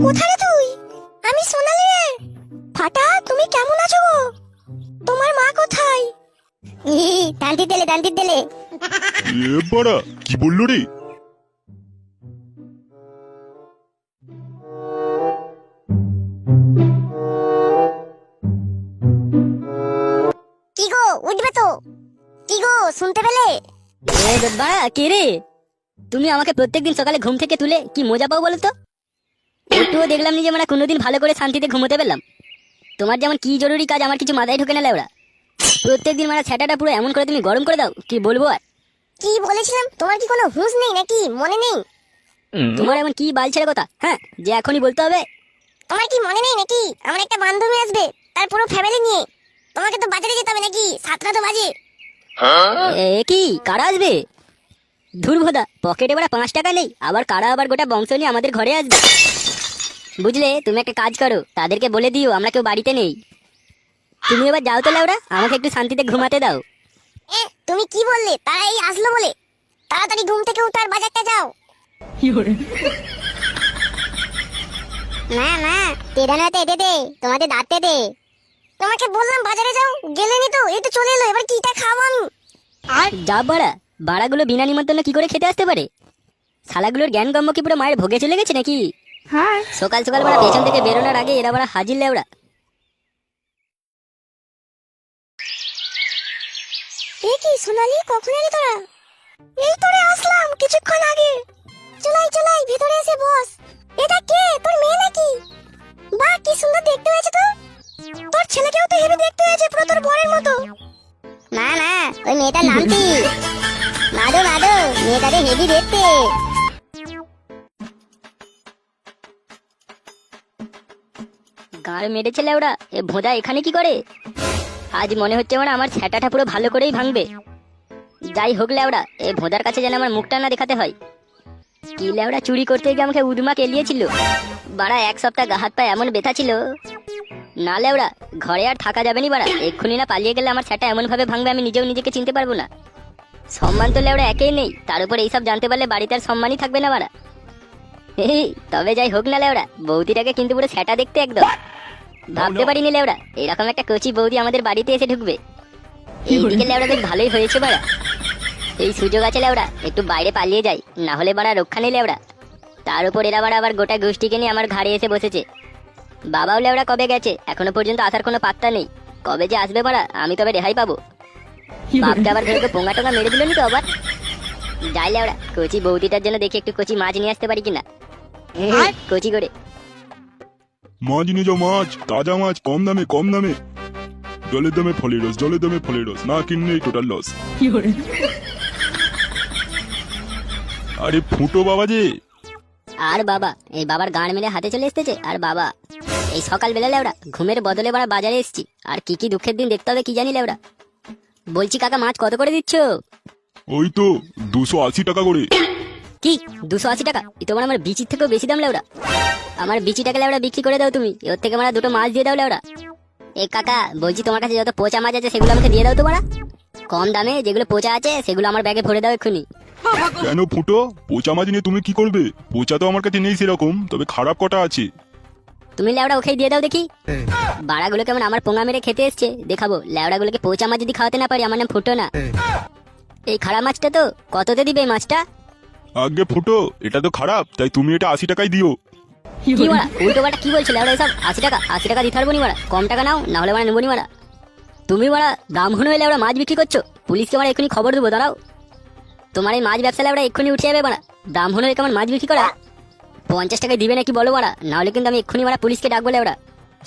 কোথায় রে তুই? আমি সোনালি রে। ফাটা, তুমি কেমন আছো গো? তোমার মা কোথায়? দান্তি দিলে এ বাড়া, কি বললো রে? কি গো, উঠবে তো? কি গো, শুনতে পেলে? এ বাড়া, কে রে? তুমি আমাকে প্রত্যেকদিন সকালে ঘুম থেকে তুলে কি মজা পাও বলো তো? একটুও দেখলাম নি যে মানে কোনোদিন ভালো করে শান্তিতে ঘুমোতে পেলাম। তোমার যেমন কি জরুরি কাজ আমার কিছু মাথায় ঢোকে না লেওড়া। প্রত্যেকদিন মানে ছ্যাটাটা পুরো এমন করে তুমি গরম করে দাও, কি বলবো আর। কি বলেছিলাম? তোমার কি কোনো হুঁশ নেই নাকি? মনে নেই? তোমার এমন কি বালছেড়ে কথা, হ্যাঁ, যে এখনই বলতে হবে? তোমার কি মনে নেই নাকি? আমার একটা বান্ধবী আসবে, তার পুরো ফ্যামিলি নিয়ে। তোমাকে তো বাজারে যেতে হবে নাকি? 7টা তো বাজে। এ কি, কারা আসবে? ধুরভোদা, পকেটে বাড়া 5 টাকা নেই, আবার কারা আবার গোটা বংশ নিয়ে আমাদের ঘরে আসবে। বুঝলে, তুমি একটা কাজ করো, তাদেরকে বলে দিও আমরা কেউ বাড়িতে নেই। তুমি এবার যাও তো লেওড়া, আমাকে একটু শান্তিতে ঘুমাতে দাও। তুমি কি বললে? তারা এই আসলো বলে? তাড়াতাড়ি ঘুম থেকে উঠে আর বাজারটা যাও। না না, তেদানাতে এতে দে, তোমাদের দাঁতে দে। তোমাকে বললাম বাজারে যাও, গেলেনি তো, এই তো চলে এলো, এবার কিটা খাবো আমি? আর যা বাড়া, বাড়াগুলো বিনা নিমন্ত্রণে কি করে খেতে আসতে পারে? শালাগুলোর জ্ঞান গম্য কি পুরো মায়ের ভোগে চলে গেছে নাকি? হ্যাঁ। সকাল সকাল বাড়া পেছন থেকে বেরোনোর আগে এরা বাড়া হাজির লেওড়া। এ কি সোনালি, কখন এলি তোরা? এই তোরে আসলাম কিছুক্ষণ আগে। চলাই চলাই, ভেতরে এসে বস। এটা কে, তোর মেয়ে নাকি? বাহ, কি সুন্দর দেখতে হয়েছে তো। তোর ছেলেকেও তো হেভি দেখতে হয়েছে, পুরো তোর বরের মতো। না না, ওই মেয়েটার নাম কি? মাদো মাদো, মেয়েটারে হেভি দেখতে। গাঁড় মেরেছে লেওড়া, এ ভোঁদা এখানে কি করে? আজ মনে হচ্ছে মানে আমার ছ্যাটাটা পুরো ভালো করেই ভাঙবে। যাই হোক লেওড়া, এ ভোঁদার কাছে যেন আমার মুখটা না দেখাতে হয়। কি লেওড়া, চুরি করতে গিয়ে আমাকে উদমা কেলিয়েছিল। বাড়া 1 সপ্তাহ গা হাত পায়ে এমন ব্যথা ছিল। না লেওড়া, ঘরে আর থাকা যাবে নি বাড়া, এক্ষুনি না পালিয়ে গেলে আমার ছ্যাটা এমন ভাবে ভাঙবে আমি নিজেও নিজেকে চিনতে পারবো না। সম্মান তো লেওড়া একেই নেই, তার উপর এইসব জানতে পারলে বাড়িতে আর সম্মানই থাকবে না বাড়া। এই তবে যাই হোক না লেওড়া, বৌদিটাকে কিন্তু পুরো ছ্যাটা দেখতে একদম। ভাবতে পারিনি লেওড়া এরকম একটা কচি বৌদি আমাদের বাড়িতে এসে ঢুকবে। এইদিকে লেওড়া বেশ ভালোই হয়েছে বাড়া। এই সুযোগ আছে লেওড়া, একটু বাইরে পালিয়ে যাই, না হলে বাড়া রক্ষা নেই লেওড়া। তার উপর এরা বাড়া আবার গোটা গোষ্ঠীকে নিয়ে আমার ঘাড়ে এসে বসেছে। বাবাও লেওড়া কবে গেছে, এখনো পর্যন্ত আসার কোনো পাত্তা নেই। কবে যে আসবে বাড়া, আমি তবে রেহাই পাবো। বাপটা আবার ধরে পোঙা টোঙা মেরে দিল নি তো আবার। যাই লেওড়া, কচি বৌদিটার জন্য দেখি একটু কচি মাছ নিয়ে আসতে পারি কিনা। কচি করে মাছ নিয়ে যাও, মাছ, তাজা মাছ, কম দামে কম দামে। জলের দামে ফলের রস, জলের দামে ফলের রস, না কিনলে টোটাল লস। আরে ফুটো বাবা যে। আর বাবা, এই বাবার গাঁড় মেরে হাতে চলে এসেছে। আর বাবা, এই সকাল বেলা লেওড়া ঘুমের বদলে বাড়া বাজারে এসেছি, আর কি কি দুঃখের দিন দেখতে হবে কি জানি লেওড়া। বলছি কাকা, মাছ কত করে দিচ্ছ? ওই তো 280 টাকা করে। কি 280 টাকা? এ তো মানে আমার বিচির থেকেও বেশি দাম লেওড়া। আমার বিচিটাকে লেওড়া বিক্রি করে দাও তুমি, ওর থেকে মানে দুটো মাছ দিয়ে দাও লেওড়া। এই কাকা বলছি, তোমার কাছে যত পচা মাছ আছে সেগুলো আমাকে দিয়ে দাও তো বাড়া। কম দামে যেগুলো পচা আছে সেগুলো আমার ব্যাগে ভরে দাও এক্ষুনি। কেন ফুটো, পচা মাছ নিয়ে তুমি কি করবে? পচা তো আমার কাছে নেই সেরকম, তবে খারাপ কটা আছে। তুমি লেওড়া ওকেই দিয়ে দাও দেখি। বাড়াগুলো কেমন আমার পোঙা মেরে খেতে এসছে, দেখাবো লেওড়াগুলোকে পচা মাছ যদি খাওয়াতে না পারি আমার নাম ফুটো না। এই খারাপ মাছটা তো কততে দিবে এই মাছটা? আগে ফুটো, এটা তো খারাপ, তাই তুমি এটা 80 টাকায় দিও। কি মারা উল্টো বাটা কি বলছো লেওড়া এসব? 80 টাকা দিতে পারবো নি মারা, কম টাকা নাও, না হলে মানে নেবো নি মারা। তুমি মারা ব্রাহ্মণ হয়ে লেওড়া মাছ বিক্রি করছো, পুলিশকে মারা এক্ষুনি খবর দেবো, দাঁড়াও। তোমার এই মাছ ব্যবসা লেওড়া এক্ষুনি উঠে যাবে মারা। ব্রাহ্মণ হয়ে কেমন মাছ বিক্রি করা? 50 টাকায় দিবে নাকি বলো মারা, না হলে কিন্তু আমি এক্ষুনি মারা পুলিশকে ডাকবো লেওড়া।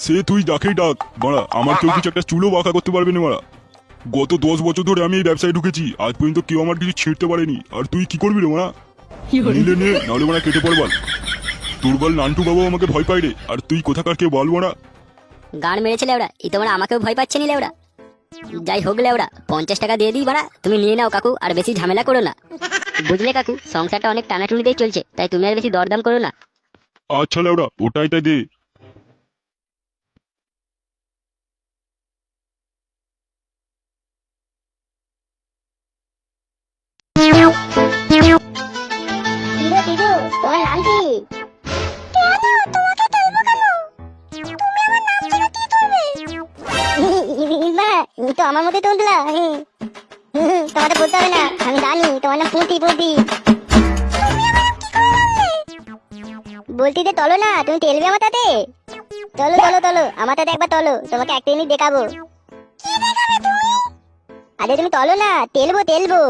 সে তুই ডাকেই ডাক মারা, আমার কেউ কিছু একটা চুলো বাঁকা করতে পারবে না মারা। গত 10 বছর ধরে আমি এই ব্যবসায় ঢুকেছি, আজ পর্যন্ত কেউ আমার কিছু ছিঁড়তে পারেনি। আর তুই কি করবি রে মারা? নিলে নে, নাহলে মারা কেটে পড় বল। তোর বল নান্টু বাবু আমাকে ভয় পাই রে, আর তুই কোথাকার কে বল মারা? গান মেরেছে লেওড়া, এই তোমার আমাকেও ভয় পাচ্ছে নি লেওড়া। যাই হোক লেওড়া, 50 টাকা দিয়ে দিই বাড়া, তুমি নিয়ে নাও কাকু, আর বেশি ঝামেলা করো না। বুঝলে কাকু, সংসারটা অনেক টানাটুনিতেই চলছে, তাই তুমি আর বেশি দরদাম করো না। আচ্ছা লেওড়া, ওটাই তাই দে। তোমার নাম কি? কেন, মধ্যে তুললা। তোমাদের বলতে হবে না, আমি জানি তোমার নাম পুঁতি পুঁতি। বলতি যে তলো না, তুমি তেলবে আমার তাতে। চলো চলো চলো আমার তাতে একবার তলো, তোমাকে একটা জিনিস দেখাবো। আরে তুমি তলো না, তেলবো তেলবো।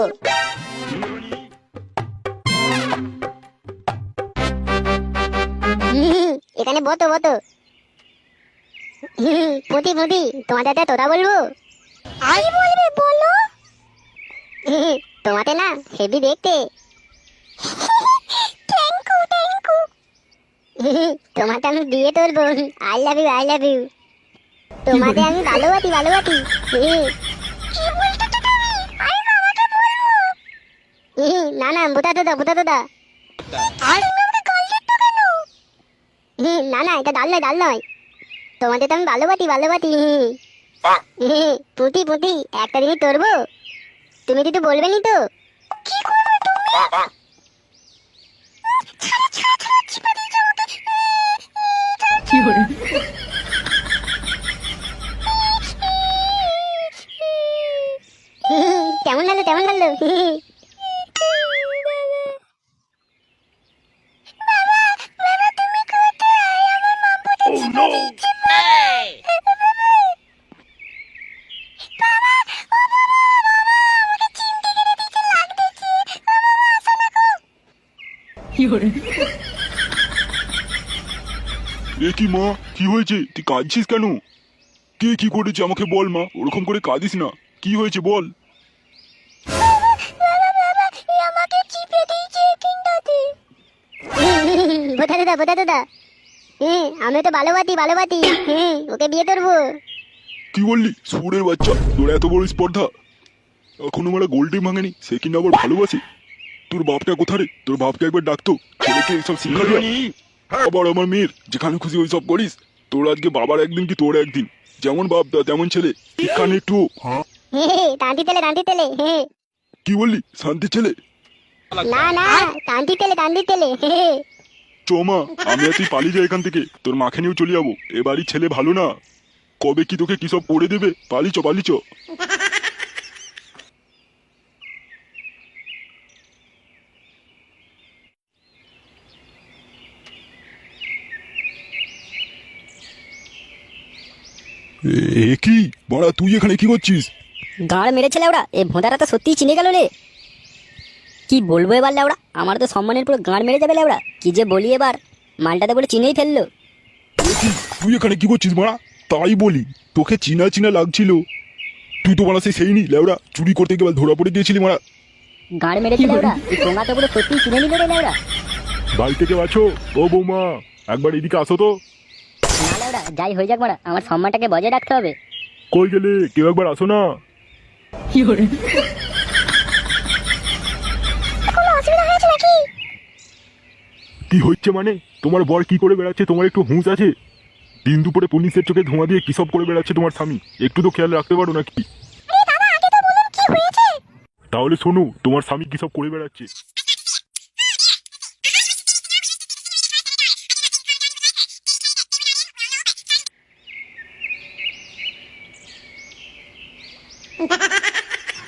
এখানে বতো বতো। পুঁতি পুঁতি তোমার দাদা তোরা বলবো। আই বলবে বলো। তোমাতে না হেভি দেখতে। Thank you thank you. তোমাকে আমি বিয়ে করবো। I love you I love you. তোমাকে আমি ভালোবাসি ভালোবাসি। কি বলছো তুমি? আই মামাকে বলবো। না না বুতা দাদা বুতা দাদা। না না এটা ডাল নয় ডাল নয়। তোমাদের তো আমি ভালোবাসি ভালোবাসি। পুঁতি পুঁতি একটা জিনিস করবো, তুমি কিন্তু বলবে নি তো? কি করবে তুমি? কেমন লাগলো কেমন লাগলো? এ কি মা, কি হয়েছে? তুই কাঁদছিস কেন? কে কি করেছে আমাকে বল মা, ওরকম করে কাঁদিস না। কি হয়েছে বল। বোঝা দাদা বোঝা দাদা। আমি তো ভালোবাসি ভালোবাসি। ওকে বিয়ে করবো। কি বললি সুরের বাচ্চা, তোর এত বড় স্পর্ধা? এখনো মারা গোল্ডে ভাঙেনি, সে কিনা আবার ভালোবাসে? তোর বাপটা কোথারে? তোর বাপকে একবার ডাকতো, ছেলেকে এইসব শিক্ষা দেওয়া। আবার আমার মেয়ের যেখানে খুশি ওইসব করিস। তোর আজকে বাবার একদিন কি তোর একদিন। যেমন বাপ দা তেমন ছেলে, শিক্ষা নেই একটু। টান্টি তেলে টান্টি তেলে। কি বললি শান্তি ছেলে? না না টান্টি তেলে টান্টি তেলে। চমা, আমি আর তুই পালিয়ে যাই এখান থেকে, তোর মাকে নিয়েও চলে যাবো। এ বাড়ির ছেলে ভালো না, কবে কি তোকে কি সব করে দেবে। Polish polish. এ কি বড়া, তুই এখানে কি করছিস? গাঁড় মেরেছে লেওড়া, এ ভোঁদাটা তো সত্যিই চিনে গেল রে। কি বলবো এবার লেওড়া, আমার তো সম্মানের পুরো গাঁড় মেরে যাবে লেওড়া। কি যে বলি এবার, মালটাতে বলে চিনেই ফেললো। তুই এখানে কি করছিস বড়া? তাই বলি তোকে চিনা চিনা লাগছিল। তুই তো বড়া সেই নি লেওড়া, চুরি করতে গিয়ে ধরা পড়ে গিয়েছিলি মারা। গাঁড় মেরেছে লেওড়া, এই টোঙা তো পুরো সত্যিই চিনে নিল রে লেওড়া। বাড়ি থেকে আছো? ও বৌমা, একবার এদিকে আসো তো। না লেওড়া, যাই হয়ে যাক মারা, আমার সম্মানটাকে বজায় রাখতে হবে। কই গেলে? কেউ একবার আসো না। কোনো অসুবিধা হয়েছে নাকি? কি হচ্ছে মানে? তোমার বর কি করে বেড়াচ্ছে তোমার একটু হুঁশ আছে? দিন দুপুরে পুলিশের চোখে ধোঁয়া দিয়ে কি সব করে বেড়াচ্ছে তোমার স্বামী, একটু তো খেয়াল রাখতে পারো নাকি? আরে দাদা আগে তো বলুন কি হয়েছে? তাহলে শোনো, তোমার স্বামী কি সব করে বেড়াচ্ছে।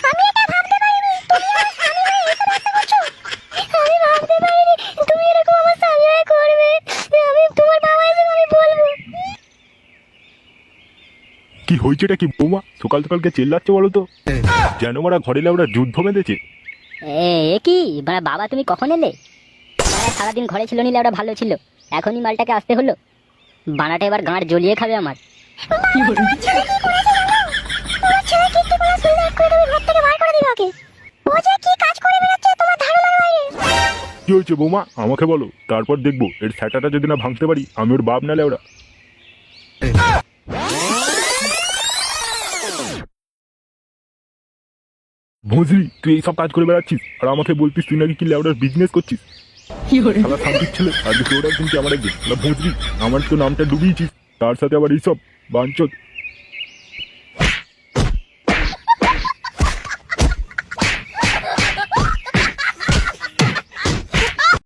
আমি এটা ভাবতে পারিনি তুমি আমার স্বামী হয়ে এসব একটা করছো। আমি ভাবতে পারিনি তুমি এরকম আমার স্বামী হয়ে করবে। আমি তোমার বাবা এসে আমি বলবো। কি হয়েছেটা কি বৌমা? সকাল সকালকে চেল্লাচ্ছে বলো তো? যেন ওরা ঘরে ওরা যুদ্ধ বেঁধেছে। এ কি বাবা, তুমি কখন এলে? সারাদিন ঘরে ছিল নিলে ওরা ভালো ছিল, এখনই মালটাকে আসতে হলো। বানাটা এবার গাঁড় জ্বলিয়ে খাবে আমার। কি হয়েছে বৌমা আমাকে বলো, তারপর দেখবো এর স্যাটাটা যদি না ভাঙতে পারি আমি ওর বাপ না লেওড়া। ভোজরি, তুই এইসব কাজ করে বেড়াচ্ছিস আর আমাকে বলতিস তুই নাকি কি লেওড়ার বিজনেস করছিস। শালা শান্তির ছেলে, আর তোর একদিন কি আমার একদিন। ভোজরি, আমার তো নামটা ডুবিয়েছিস, তার সাথে আবার এইসব বাঞ্চত।